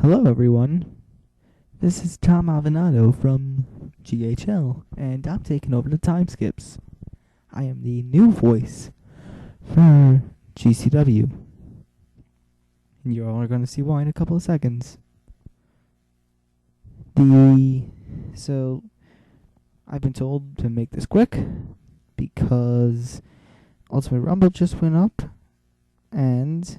Hello, everyone. This is Tom Avenado from GHL, and I'm taking over the Timeskips. I am the new voice for GCW, and you're all going to see why in a couple of seconds. So, I've been told to make this quick because Ultimate Rumble just went up, and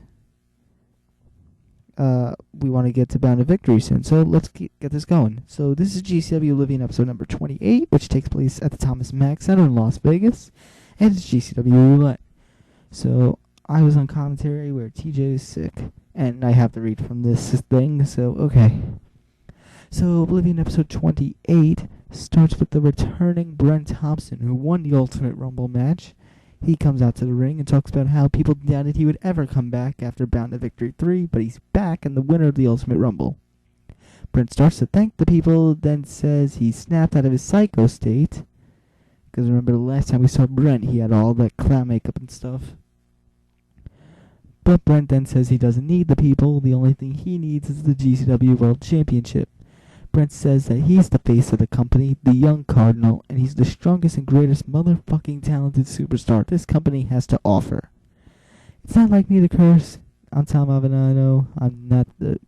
we want to get to Bound to Victory soon, so let's get this going. So this is GCW Oblivion episode number 28, which takes place at the Thomas Mack Center in Las Vegas, and it's GCW Roulette. So I was on commentary where TJ is sick, and I have to read from this thing, so okay. So Oblivion episode 28 starts with the returning Brent Thompson, who won the Ultimate Rumble match. He comes out to the ring and talks about how people doubted he would ever come back after Bound to Victory 3, but he's back and the winner of the Ultimate Rumble. Brent starts to thank the people, then says he snapped out of his psycho state. Because remember the last time we saw Brent, he had all that clown makeup and stuff. But Brent then says he doesn't need the people, the only thing he needs is the GCW World Championship. Brent says that he's the face of the company, the young Cardinal, and he's the strongest and greatest motherfucking talented superstar this company has to offer. It's not like me to curse. I'm Tom Avenado. I'm not the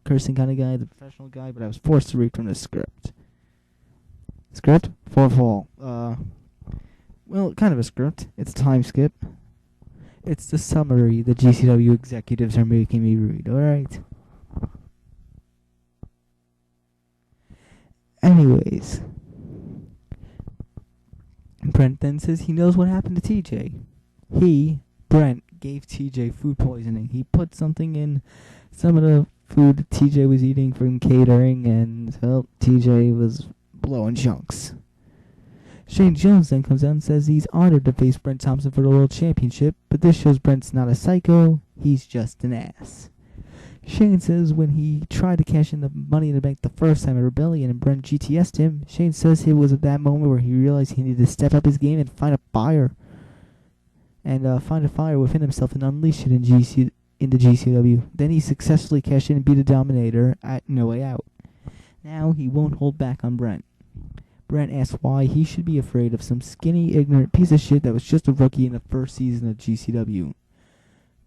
cursing kind of guy, the professional guy, but I was forced to read from the script. Script? For fall. Well, kind of a script. It's a time skip. It's the summary the GCW executives are making me read, alright? Anyways, Brent then says he knows what happened to TJ. Brent, gave TJ food poisoning. He put something in some of the food that TJ was eating from catering, and, well, TJ was blowing chunks. Shane Jones then comes out and says he's honored to face Brent Thompson for the World Championship, but this shows Brent's not a psycho, he's just an ass. Shane says when he tried to cash in the Money in the Bank the first time at Rebellion and Brent GTS'd him, Shane says it was at that moment where he realized he needed to step up his game and find a fire. And find a fire within himself and unleash it in the GCW. Then he successfully cashed in and beat the Dominator at No Way Out. Now he won't hold back on Brent. Brent asks why he should be afraid of some skinny, ignorant piece of shit that was just a rookie in the first season of GCW.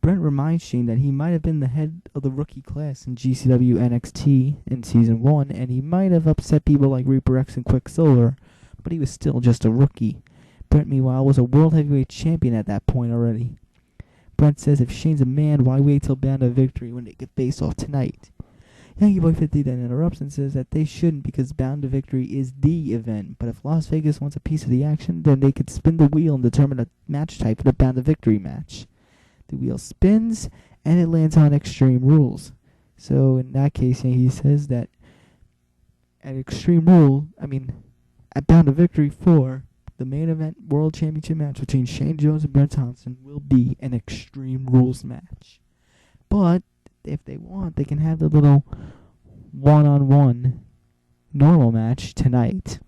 Brent reminds Shane that he might have been the head of the rookie class in GCW NXT in Season 1, and he might have upset people like Reaper X and Quicksilver, but he was still just a rookie. Brent, meanwhile, was a World Heavyweight Champion at that point already. Brent says if Shane's a man, why wait till Bound to Victory when they could face off tonight? Yankee Boy 50 then interrupts and says that they shouldn't because Bound to Victory is the event, but if Las Vegas wants a piece of the action, then they could spin the wheel and determine a match type for the Bound to Victory match. The wheel spins, and it lands on Extreme Rules. So in that case, he says that at Bound to Victory 4, the main event World Championship match between Shane Jones and Brent Thompson will be an Extreme Rules match. But if they want, they can have the little one-on-one normal match tonight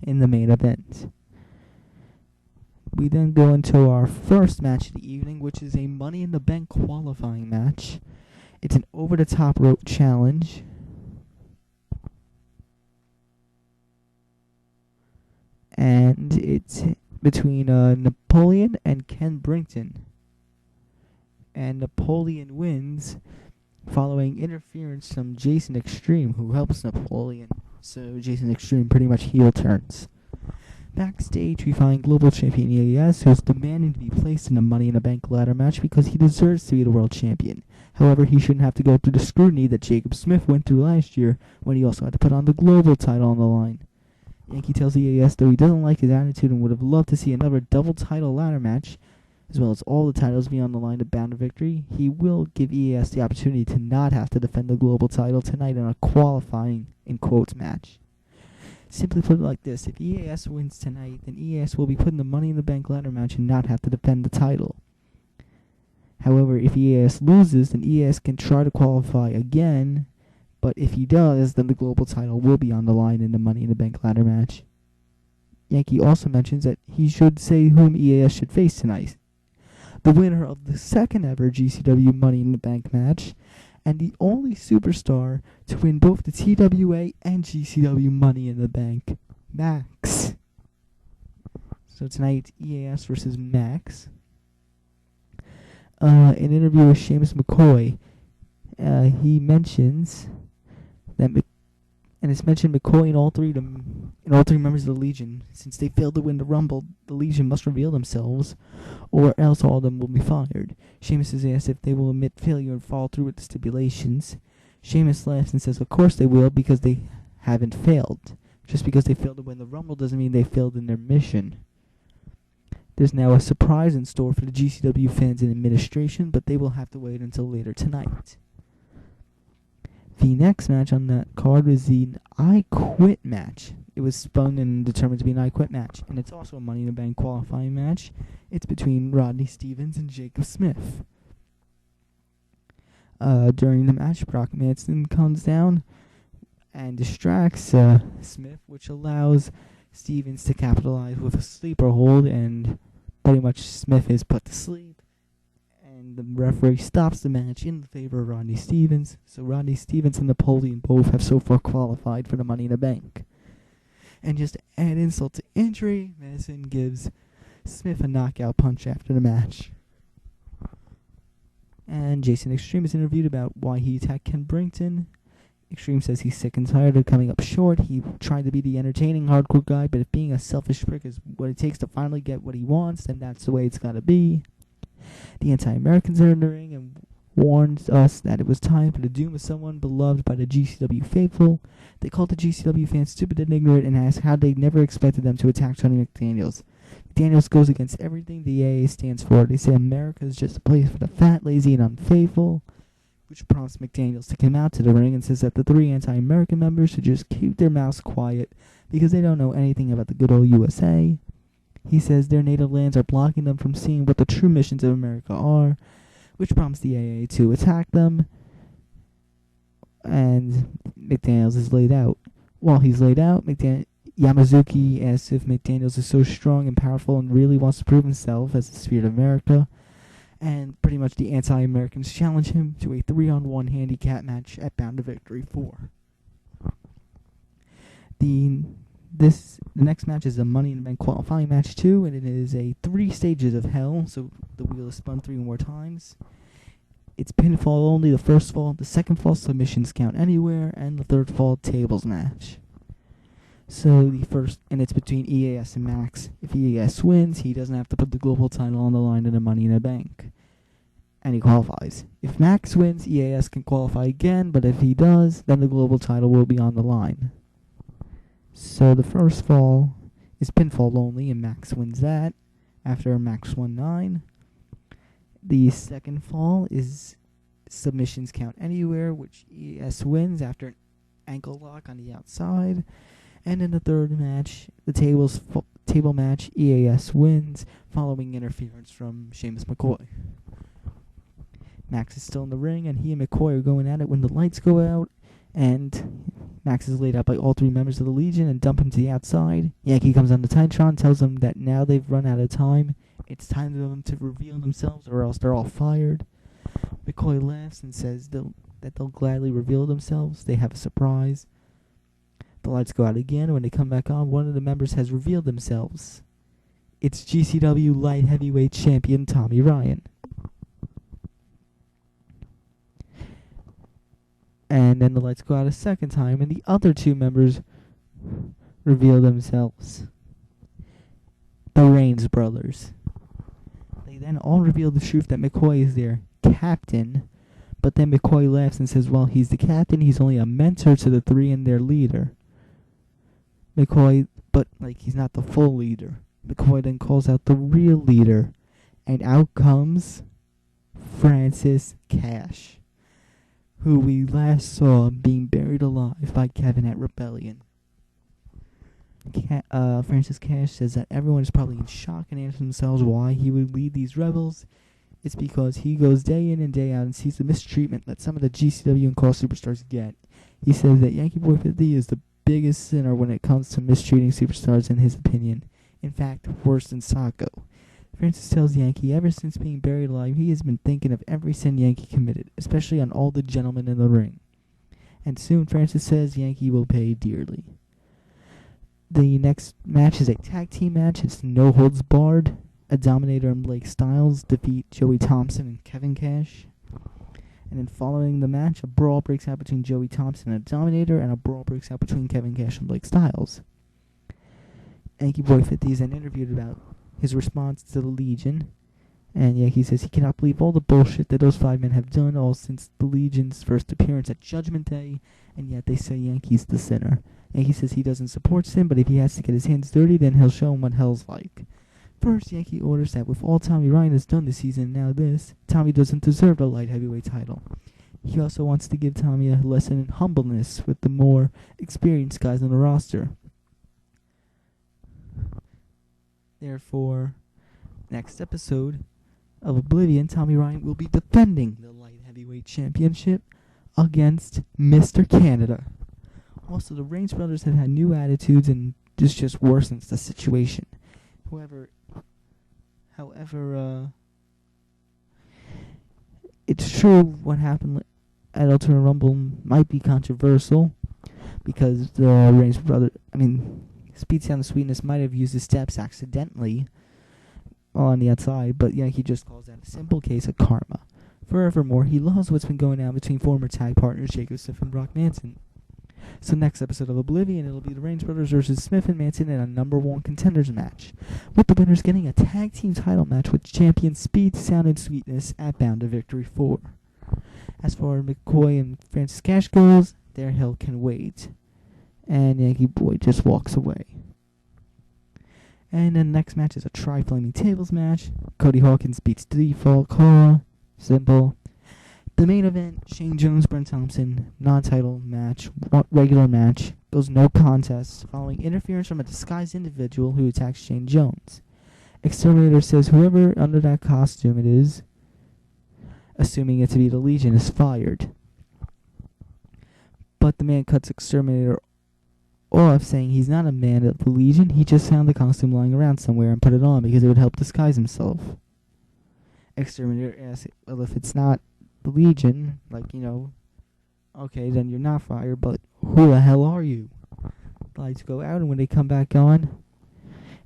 in the main event. We then go into our first match of the evening, which is a Money in the Bank qualifying match. It's an over-the-top rope challenge. And it's between Napoleon and Ken Brington. And Napoleon wins following interference from Jason Extreme, who helps Napoleon. So Jason Extreme pretty much heel turns. Backstage, we find Global Champion EAS, who's demanding to be placed in a Money in the Bank ladder match because he deserves to be the World Champion. However, he shouldn't have to go through the scrutiny that Jacob Smith went through last year when he also had to put on the Global title on the line. Yankee tells EAS though he doesn't like his attitude and would have loved to see another double title ladder match, as well as all the titles be on the line to Bound to Victory. He will give EAS the opportunity to not have to defend the Global title tonight in a qualifying, in quotes, match. Simply put it like this, if EAS wins tonight, then EAS will be put in the Money in the Bank ladder match and not have to defend the title. However, if EAS loses, then EAS can try to qualify again, but if he does, then the Global title will be on the line in the Money in the Bank ladder match. Yankee also mentions that he should say whom EAS should face tonight. The winner of the second ever GCW Money in the Bank match and the only superstar to win both the TWA and GCW Money in the Bank, Max. So tonight, EAS versus Max. An interview with Seamus McCoy, he mentions that, and it's mentioned McCoy and all three members of the Legion, since they failed to win the Rumble, the Legion must reveal themselves, or else all of them will be fired. Seamus is asked if they will admit failure and follow through with the stipulations. Seamus laughs and says, of course they will, because they haven't failed. Just because they failed to win the Rumble doesn't mean they failed in their mission. There's now a surprise in store for the GCW fans and administration, but they will have to wait until later tonight. The next match on that card is the I Quit match. It was spun and determined to be an I Quit match, and it's also a Money in the Bank qualifying match. It's between Rodney Stevens and Jacob Smith. During the match, Brock Manson comes down and distracts Smith, which allows Stevens to capitalize with a sleeper hold, and pretty much Smith is put to sleep. And the referee stops the match in favor of Rodney Stevens. So Rodney Stevens and Napoleon both have so far qualified for the Money in the Bank. And just to add insult to injury, Madison gives Smith a knockout punch after the match. And Jason Extreme is interviewed about why he attacked Ken Brington. Extreme says he's sick and tired of coming up short. He tried to be the entertaining hardcore guy, but if being a selfish prick is what it takes to finally get what he wants, then that's the way it's gotta be. The anti-Americans are in the ring and warns us that it was time for the doom of someone beloved by the GCW faithful. They called the GCW fans stupid and ignorant and asked how they never expected them to attack Tony McDaniels. McDaniels goes against everything the AA stands for. They say America is just a place for the fat, lazy, and unfaithful, which prompts McDaniels to come out to the ring and says that the three anti-American members should just keep their mouths quiet because they don't know anything about the good old USA. He says their native lands are blocking them from seeing what the true missions of America are, which prompts the AA to attack them, and McDaniels is laid out. While he's laid out, Yamazuki asks if McDaniels is so strong and powerful and really wants to prove himself as the Spirit of America, and pretty much the anti-Americans challenge him to a 3-on-1 handicap match at Bound to Victory 4. The next match is a Money in the Bank qualifying match 2, and it is a 3 stages of hell, so the wheel is spun 3 more times. It's pinfall only, the first fall, the second fall submissions count anywhere, and the third fall tables match. So the first, and it's between EAS and Max. If EAS wins, he doesn't have to put the global title on the line in the Money in the Bank, and he qualifies. If Max wins, EAS can qualify again, but if he does, then the global title will be on the line. So the first fall is pinfall only, and Max wins that after Max won 9. The second fall is submissions count anywhere, which EAS wins after an ankle lock on the outside. And in the third match, the table match, EAS wins following interference from Seamus McCoy. Max is still in the ring, and he and McCoy are going at it when the lights go out, and Max is laid out by all 3 members of the Legion and dump him to the outside. Yankee comes on the Titantron, tells them that now they've run out of time. It's time for them to reveal themselves or else they're all fired. McCoy laughs and says that they'll gladly reveal themselves. They have a surprise. The lights go out again. When they come back on, one of the members has revealed themselves. It's GCW Light Heavyweight Champion Tommy Ryan. And then the lights go out a second time, and the other 2 members reveal themselves. The Reigns brothers. They then all reveal the truth that McCoy is their captain, but then McCoy laughs and says, well, he's the captain, he's only a mentor to the 3 and their leader. McCoy, but he's not the full leader. McCoy then calls out the real leader, and out comes Francis Cash, who we last saw being buried alive by Kevin at Rebellion. Francis Cash says that everyone is probably in shock and asks themselves why he would lead these rebels. It's because he goes day in and day out and sees the mistreatment that some of the GCW and Call superstars get. He says that Yankee Boy 50 is the biggest sinner when it comes to mistreating superstars in his opinion. In fact, worse than Sacco. Francis tells Yankee ever since being buried alive, he has been thinking of every sin Yankee committed, especially on all the gentlemen in the ring. And soon Francis says Yankee will pay dearly. The next match is a tag team match. It's no holds barred. A Dominator and Blake Styles defeat Joey Thompson and Kevin Cash. And then following the match, a brawl breaks out between Joey Thompson and a Dominator, and a brawl breaks out between Kevin Cash and Blake Styles. Yankee Boy 50 is then interviewed about his response to the Legion, and Yankee says he cannot believe all the bullshit that those 5 men have done all since the Legion's first appearance at Judgment Day, and yet they say Yankee's the sinner. Yankee says he doesn't support sin, but if he has to get his hands dirty, then he'll show him what hell's like. First, Yankee orders that with all Tommy Ryan has done this season, now this, Tommy doesn't deserve the light heavyweight title. He also wants to give Tommy a lesson in humbleness with the more experienced guys on the roster. Therefore, next episode of Oblivion, Tommy Ryan will be defending the light heavyweight championship against Mr. Canada. Also, the Reigns brothers have had new attitudes, and this just worsens the situation. However, it's true what happened at Ultimate Rumble might be controversial because the Reigns brother, Speed Sound the Sweetness might have used his steps accidentally on the outside, but Yankee just calls that a simple case of karma. Furthermore, he loves what's been going on between former tag partners Jacob Smith and Brock Manson. So next episode of Oblivion, it'll be the Reigns brothers versus Smith and Manson in a number 1 contenders match, with the winners getting a tag team title match with champion Speed, Sound, and Sweetness at Bound to Victory 4. As for McCoy and Francis Cash goes, their hell can wait. And Yankee Boy just walks away. And then the next match is a Tri-Flaming Tables match. Cody Hawkins beats Default Call. Simple. The main event, Shane Jones, Brent Thompson, non-title match, regular match, goes no contest, following interference from a disguised individual who attacks Shane Jones. Exterminator says whoever under that costume it is, assuming it to be the Legion, is fired. But the man cuts Exterminator off, saying he's not a man of the Legion, he just found the costume lying around somewhere and put it on because it would help disguise himself. Exterminator asks, well, if it's not the Legion, okay, then you're not fired, but who the hell are you? The lights go out, and when they come back on,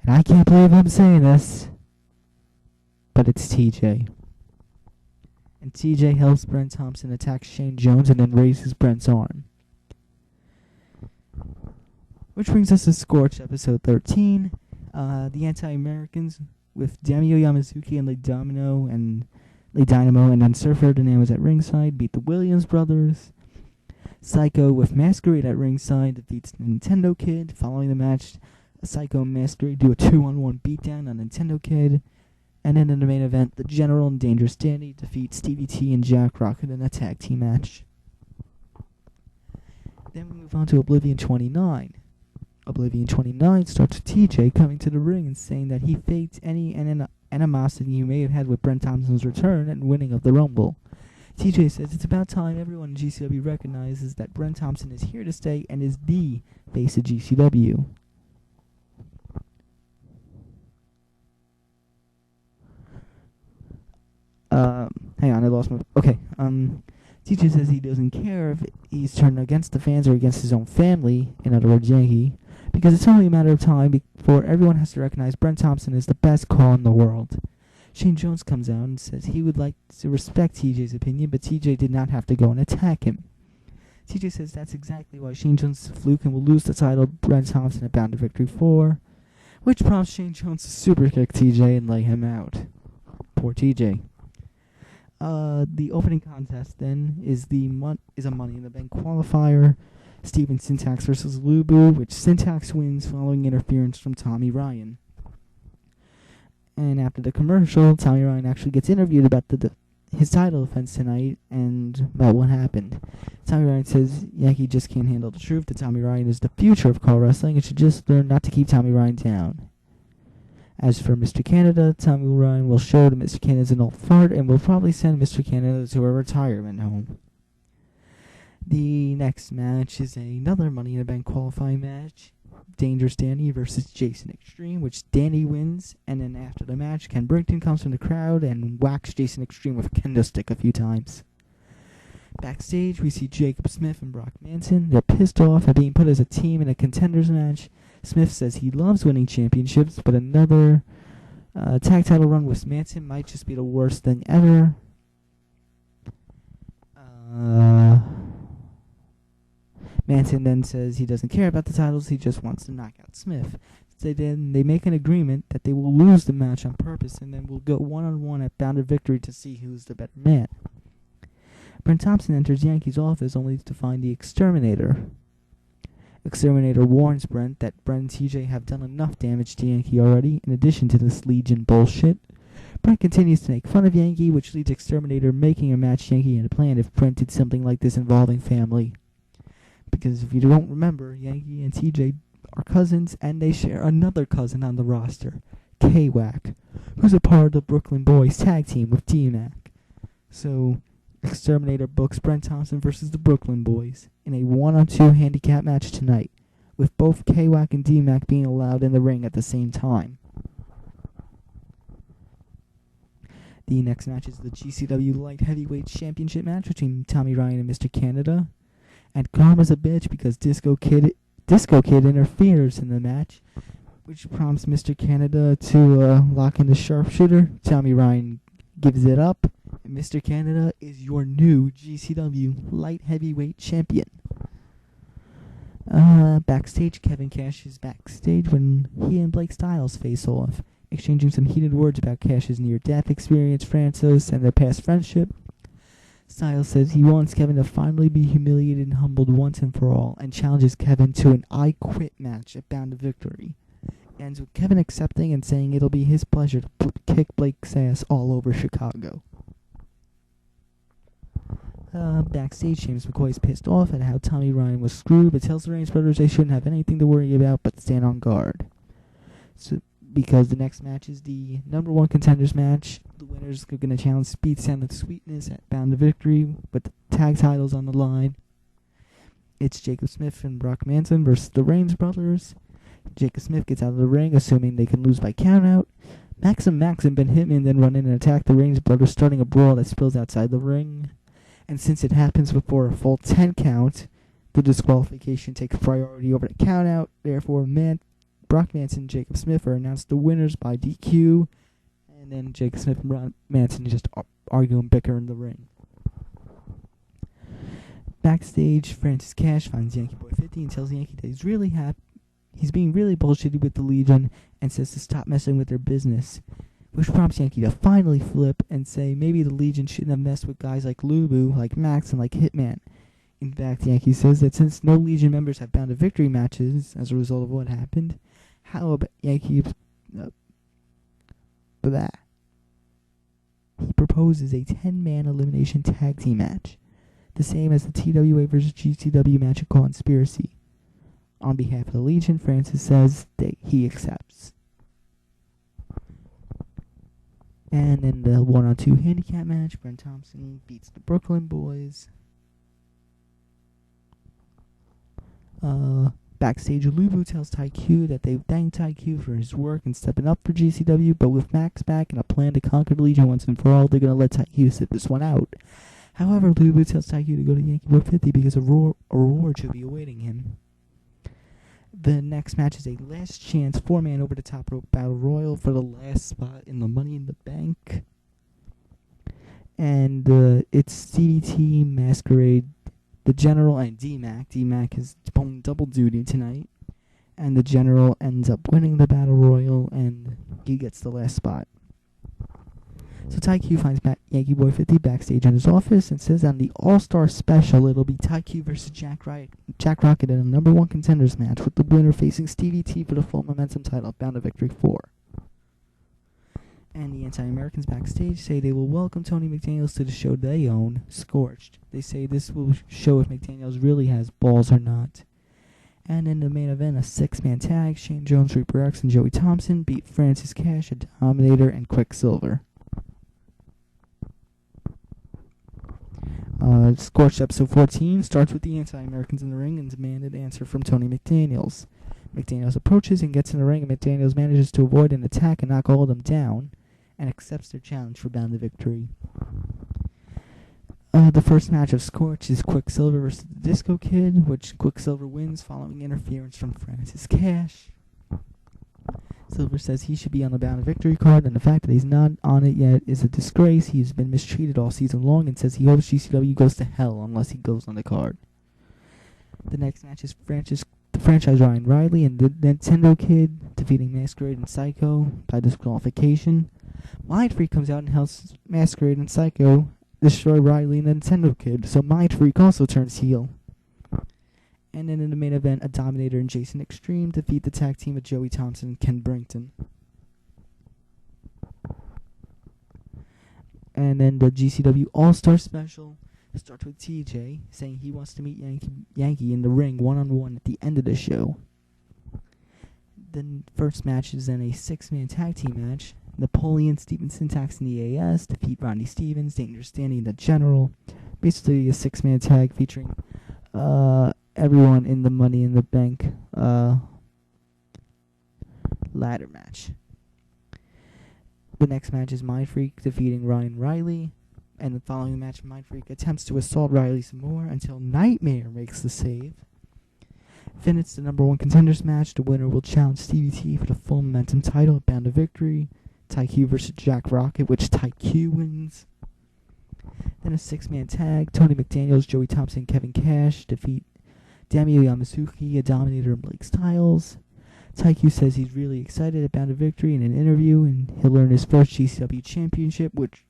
and I can't believe I'm saying this, but it's TJ. And TJ helps Brent Thompson attack Shane Jones and then raises Brent's arm. Which brings us to Scorched episode 13. The Anti-Americans with Damio Yamazuki and Le Dynamo and then Sir Ferdinand was at ringside, beat the Williams brothers. Psycho with Masquerade at ringside defeats Nintendo Kid. Following the match, Psycho and Masquerade do a 2-on-1 beatdown on Nintendo Kid. And then in the main event, the General and Dangerous Dandy defeat Stevie T and Jack Rocket in a tag team match. Then we move on to Oblivion 29. Oblivion 29 starts with TJ coming to the ring and saying that he faked any animosity he may have had with Brent Thompson's return and winning of the Rumble. TJ says it's about time everyone in GCW recognizes that Brent Thompson is here to stay and is the face of GCW. Hang on, I lost my... Okay, TJ says he doesn't care if he's turned against the fans or against his own family, in other words, Yankee, because it's only a matter of time before everyone has to recognize Brent Thompson is the best call in the world. Shane Jones comes out and says he would like to respect TJ's opinion, but TJ did not have to go and attack him. TJ says that's exactly why Shane Jones is a fluke and will lose the title to Brent Thompson at Bound to Victory 4, which prompts Shane Jones to super kick TJ and lay him out. Poor TJ. The opening contest then is a Money in the Bank qualifier. Steven Syntax versus Lubu, which Syntax wins following interference from Tommy Ryan. And after the commercial, Tommy Ryan actually gets interviewed about his title defense tonight and about what happened. Tommy Ryan says Yankee just can't handle the truth, that Tommy Ryan is the future of pro wrestling and should just learn not to keep Tommy Ryan down. As for Mr. Canada, Tommy Ryan will show that Mr. Canada is an old fart and will probably send Mr. Canada to a retirement home. The next match is another Money in the Bank qualifying match. Dangerous Danny versus Jason Extreme, which Danny wins, and then after the match, Ken Brington comes from the crowd and whacks Jason Extreme with a kendo stick a few times. Backstage, we see Jacob Smith and Brock Manson. They're pissed off at being put as a team in a contenders match. Smith says he loves winning championships, but another tag title run with Manson might just be the worst thing ever. Manson then says he doesn't care about the titles, he just wants to knock out Smith. So then they make an agreement that they will lose the match on purpose and then will go one-on-one at Bound of Victory to see who's the better man. Brent Thompson enters Yankee's office only to find the Exterminator. Exterminator warns Brent that Brent and TJ have done enough damage to Yankee already, in addition to this Legion bullshit. Brent continues to make fun of Yankee, which leads Exterminator making a match Yankee had planned if Brent did something like this involving family. Because if you don't remember, Yankee and TJ are cousins, and they share another cousin on the roster, K-Wack, who's a part of the Brooklyn Boys tag team with D-Mac. So, Exterminator books Brent Thompson versus the Brooklyn Boys in a 1-on-2 handicap match tonight, with both K-Wack and D-Mac being allowed in the ring at the same time. The next match is the GCW Light Heavyweight Championship match between Tommy Ryan and Mr. Canada. And Karma's a bitch because Disco Kid interferes in the match, which prompts Mr. Canada to lock in the sharpshooter. Tommy Ryan gives it up, and Mr. Canada is your new GCW Light Heavyweight Champion. Backstage, Kevin Cash is backstage when he and Blake Styles face off, exchanging some heated words about Cash's near-death experience, Francis, and their past friendship. Styles says he wants Kevin to finally be humiliated and humbled once and for all, and challenges Kevin to an I Quit match at Bound to Victory. Ends with Kevin accepting and saying it'll be his pleasure to kick Blake's ass all over Chicago. Backstage, James McCoy is pissed off at how Tommy Ryan was screwed, but tells the Reigns brothers they shouldn't have anything to worry about but stand on guard. So, because the next match is the number one contenders match. The winners are going to challenge Speed, Sound, and Sweetness at Bound to Victory with the tag titles on the line. It's Jacob Smith and Brock Manson versus the Reigns brothers. Jacob Smith gets out of the ring, assuming they can lose by countout. Max and Ben Hitman then run in and attack the Reigns brothers, starting a brawl that spills outside the ring. And since it happens before a full 10 count, the disqualification takes priority over the countout. Therefore, Brock Manson and Jacob Smith are announced the winners by DQ, and then Jacob Smith and Manson just argue and bicker in the ring. Backstage, Francis Cash finds Yankee Boy 50 and tells Yankee that he's being really bullshitty with the Legion and says to stop messing with their business, which prompts Yankee to finally flip and say maybe the Legion shouldn't have messed with guys like Lubu, like Max, and like Hitman. In fact, Yankee says that since no Legion members have Bound to Victory matches as a result of what happened, how about Yankee... He proposes a 10-man elimination tag team match, the same as the TWA versus GCW match at Conspiracy. On behalf of the Legion, Francis says that he accepts. And in the 1-on-2 handicap match, Brent Thompson beats the Brooklyn Boys. Backstage, Lubu tells Ty-Q that they've thanked Ty-Q for his work and stepping up for GCW, but with Max back and a plan to conquer the Legion once and for all, they're going to let Ty-Q sit this one out. However, Lubu tells Ty-Q to go to Yankee Boy 50 because a reward should be awaiting him. The next match is a last chance 4-man over the top rope battle royal for the last spot in the Money in the Bank. And it's CDT, Masquerade, the General, and D-Mac. D-Mac is pulling double duty tonight. And the General ends up winning the battle royal, and he gets the last spot. So Ty-Q finds Yankee Boy 50 backstage in his office and says on the All-Star Special it'll be Ty-Q versus Jack Rocket in a number one contenders match, with the winner facing Stevie T for the full momentum title, Bound to Victory 4. And the Anti-Americans backstage say they will welcome Tony McDaniels to the show they own, Scorched. They say this will show if McDaniels really has balls or not. And in the main event, a 6-man tag, Shane Jones, Reaper X, and Joey Thompson beat Francis Cash, a Dominator, and Quicksilver. Scorched episode 14 starts with the Anti-Americans in the ring and demanded answer from Tony McDaniels. McDaniels approaches and gets in the ring, and McDaniels manages to avoid an attack and knock all of them down, and accepts their challenge for Bound to Victory. The first match of Scorch is Quicksilver versus the Disco Kid, which Quicksilver wins following interference from Francis Cash. Silver says he should be on the Bound to Victory card, and the fact that he's not on it yet is a disgrace. He's been mistreated all season long, and says he hopes GCW goes to hell unless he goes on the card. The next match is the franchise Ryan Riley and the Nintendo Kid defeating Masquerade and Psycho by disqualification. Mind Freak comes out and helps Masquerade and Psycho destroy Riley and the Nintendo Kid, so Mind Freak also turns heel. And then in the main event, a Dominator and Jason Extreme defeat the tag team of Joey Thompson and Ken Brington. And then the GCW All-Star Special starts with TJ saying he wants to meet Yankee in the ring one-on-one at the end of the show. The first match is then a 6-man tag team match. Napoleon, Steven Syntax, and EAS defeat Rodney Stevens, Dangerous Danny, and the General. Basically a 6-man tag featuring everyone in the Money in the Bank ladder match. The next match is Mind Freak defeating Ryan Riley. And the following match, Mind Freak attempts to assault Riley some more until Nightmare makes the save. Then it's the number 1 contenders match. The winner will challenge Stevie T for the full Momentum title at Bound to Victory. TyQ versus Jack Rocket, which TyQ wins. Then a 6-man tag. Tony McDaniels, Joey Thompson, and Kevin Cash defeat Damio Yamazuki, a Dominator, and Blake Styles. TyQ says he's really excited at Bound to Victory in an interview, and he'll earn his first GCW championship, which...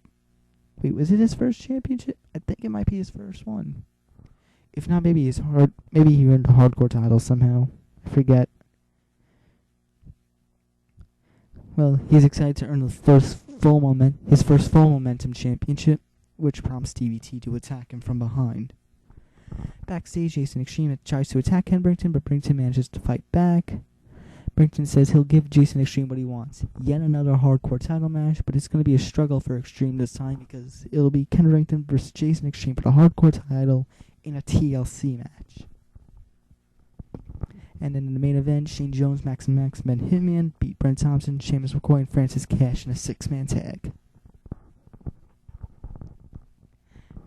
Wait, was it his first championship? I think it might be his first one. If not, maybe he earned a hardcore title somehow. I forget. Well, he's excited to earn his first full Momentum championship, which prompts Stevie T to attack him from behind. Backstage, Jason Extreme tries to attack Ken Brington, but Brington manages to fight back. Brington says he'll give Jason Extreme what he wants. Yet another hardcore title match, but it's going to be a struggle for Extreme this time because it'll be Ken Brington versus Jason Extreme for the hardcore title in a TLC match. And then in the main event, Shane Jones, Max and Ben Hitman beat Brent Thompson, Sheamus McCoy, and Francis Cash in a 6-man tag.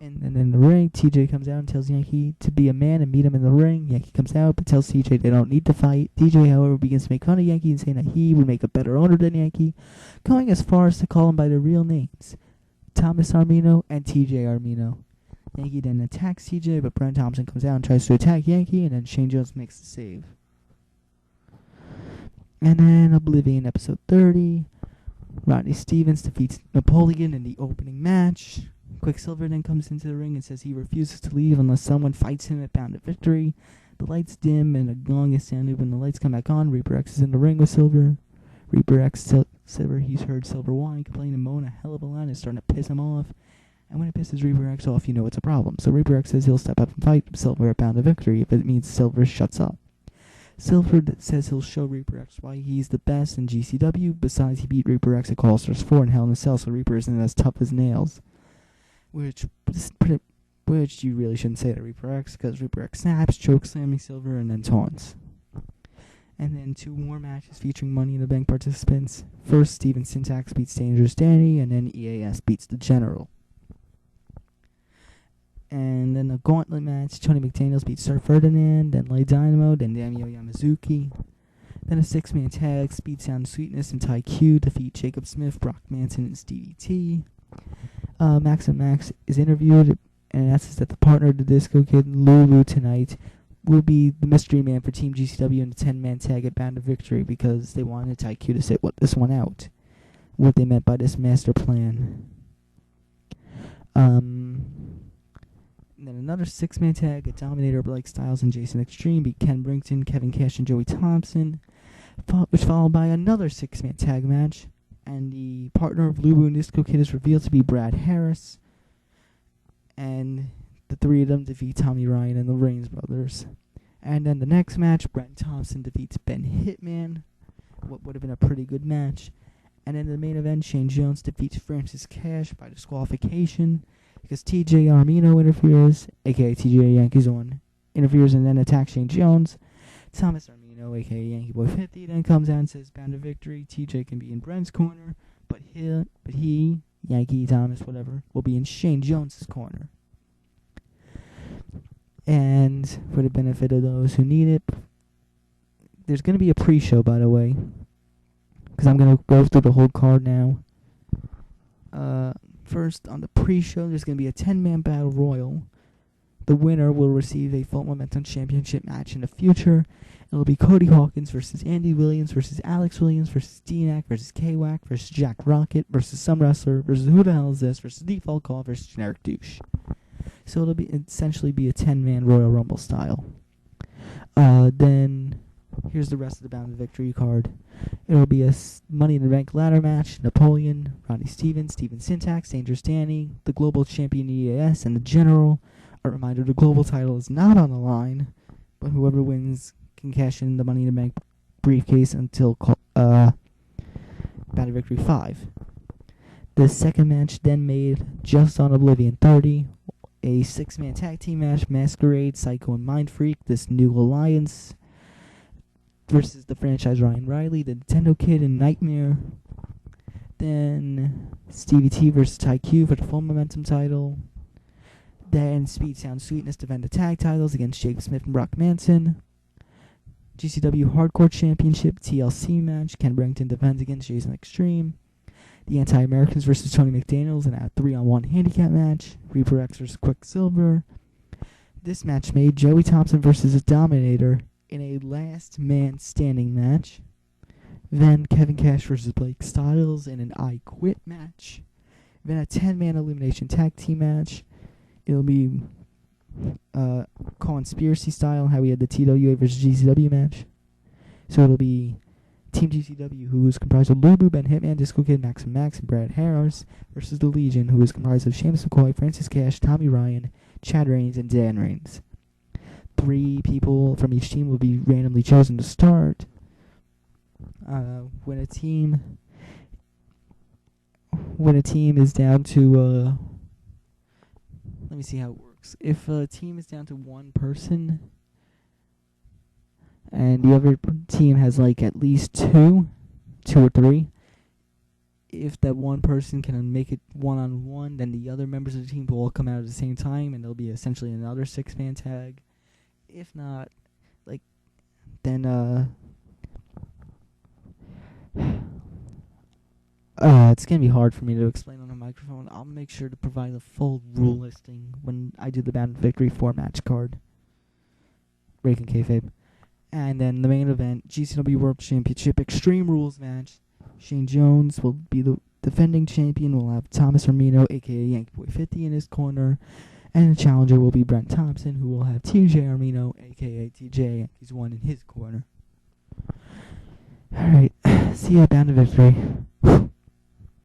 And then in the ring, TJ comes out and tells Yankee to be a man and meet him in the ring. Yankee comes out but tells TJ they don't need to fight. DJ, however, begins to make fun of Yankee and saying that he would make a better owner than Yankee, going as far as to call him by their real names, Thomas Armino and TJ Armino. Yankee then attacks TJ, but Brent Thompson comes out and tries to attack Yankee, and then Shane Jones makes the save. And then Oblivion episode 30, Rodney Stevens defeats Napoleon in the opening match. Quicksilver then comes into the ring and says he refuses to leave unless someone fights him at Bound to Victory. The lights dim and a gong is sounded. When the lights come back on, Reaper X is in the ring with Silver. Reaper X Silver, he's heard Silver whine, complain, and moan a hell of a lot. It's starting to piss him off. And when it pisses Reaper X off, you know it's a problem. So Reaper X says he'll step up and fight Silver at Bound to Victory if it means Silver shuts up. Silver says he'll show Reaper X why he's the best in GCW. Besides, he beat Reaper X at All Stars 4 in Hell in a Cell, so Reaper isn't as tough as nails. Which you really shouldn't say to Reaper X, because Reaper X snaps, chokeslamming Silver, and then taunts. And then 2 more matches featuring Money in the Bank participants. First, Steven Syntax beats Dangerous Danny, and then EAS beats the General. And then a gauntlet match, Tony McDaniels beats Sir Ferdinand, then Lay Dynamo, then Damio Yamazuki. Then a 6-man tag, Speed Sound Sweetness and TyQ defeat Jacob Smith, Brock Manson, and Stevie T. Max and Max is interviewed and announces that the partner of the Disco Kid, Lulu, tonight will be the mystery man for Team GCW in the 10-man tag at Bound to Victory because they wanted TyQ to sit this one out. What they meant by this master plan. And then another 6-man tag, a Dominator, Blake Styles, and Jason Extreme beat Ken Brington, Kevin Cash, and Joey Thompson, which followed by another 6-man tag match. And the partner of Lubu and Disco Kid is revealed to be Brad Harris. And the 3 of them defeat Tommy Ryan and the Reigns brothers. And then the next match, Brent Thompson defeats Ben Hitman. What would have been a pretty good match. And in the main event, Shane Jones defeats Francis Cash by disqualification because TJ Armino interferes, aka TJ Yankees on, interferes and then attacks Shane Jones. Thomas Armino Armino, aka Yankee Boy 50, then comes out and says Bound to Victory. TJ can be in Brent's corner, but he, Yankee, Thomas, whatever, will be in Shane Jones's corner. And for the benefit of those who need it, there's going to be a pre-show, by the way, because I'm going to go through the whole card now. First, on the pre-show, there's going to be a 10-man battle royal. The winner will receive a Full Momentum Championship match in the future. It'll be Cody Hawkins versus Andy Williams versus Alex Williams versus Deanak versus K-Wack versus Jack Rocket versus Some Wrestler versus Who the Hell Is This versus Default Call versus Generic Douche. So it'll be essentially be a 10-man Royal Rumble style. Then here's the rest of the Bound to Victory card. It'll be a Money in the Bank ladder match. Napoleon, Ronnie Stevens, Steven Syntax, Dangerous Danny, the Global Champion EAS, and the General. A reminder, the Global title is not on the line, but whoever wins can cash in the Money in the Bank briefcase until Bound to Victory 5. The second match then made just on Oblivion 30. A 6-man tag team match, Masquerade, Psycho, and Mind Freak, this new alliance, versus the franchise Ryan Riley, the Nintendo Kid, and Nightmare. Then Stevie T versus Ty Q for the Full Momentum title. Then Speed, Sound, Sweetness defend the tag titles against Jake Smith and Brock Manson. GCW Hardcore Championship TLC match, Ken Brington defends against Jason Extreme. The Anti-Americans versus Tony McDaniels in a 3-on-1 handicap match. Reaper X versus Quicksilver. This match made Joey Thompson versus the Dominator in a last man standing match. Then Kevin Cash versus Blake Styles in an I Quit match. Then a 10-man elimination tag team match. It'll be conspiracy style, how we had the TWA versus GCW match. So it'll be Team GCW, who is comprised of Lubu, Ben Hitman, Disco Kid, Maxim Max, and Brad Harris, versus the Legion, who is comprised of Seamus McCoy, Francis Cash, Tommy Ryan, Chad Reigns, and Dan Reigns. 3 people from each team will be randomly chosen to start. When a team is down to let me see how it works. If a team is down to one person, and the other team has like at least two or three, if that one person can make it one-on-one, then the other members of the team will all come out at the same time, and there'll be essentially another 6-man tag. If not, then it's going to be hard for me to explain on a microphone. I'll make sure to provide a full rule listing when I do the Bound to Victory 4-match card. Breaking kayfabe. And then the main event, GCW World Championship Extreme Rules match. Shane Jones will be the defending champion. We'll have Thomas Armino, a.k.a. Yankee Boy 50, in his corner. And the challenger will be Brent Thompson, who will have TJ Armino, a.k.a. TJ Yankees 1, in his corner. Alright, see you at Bound to Victory.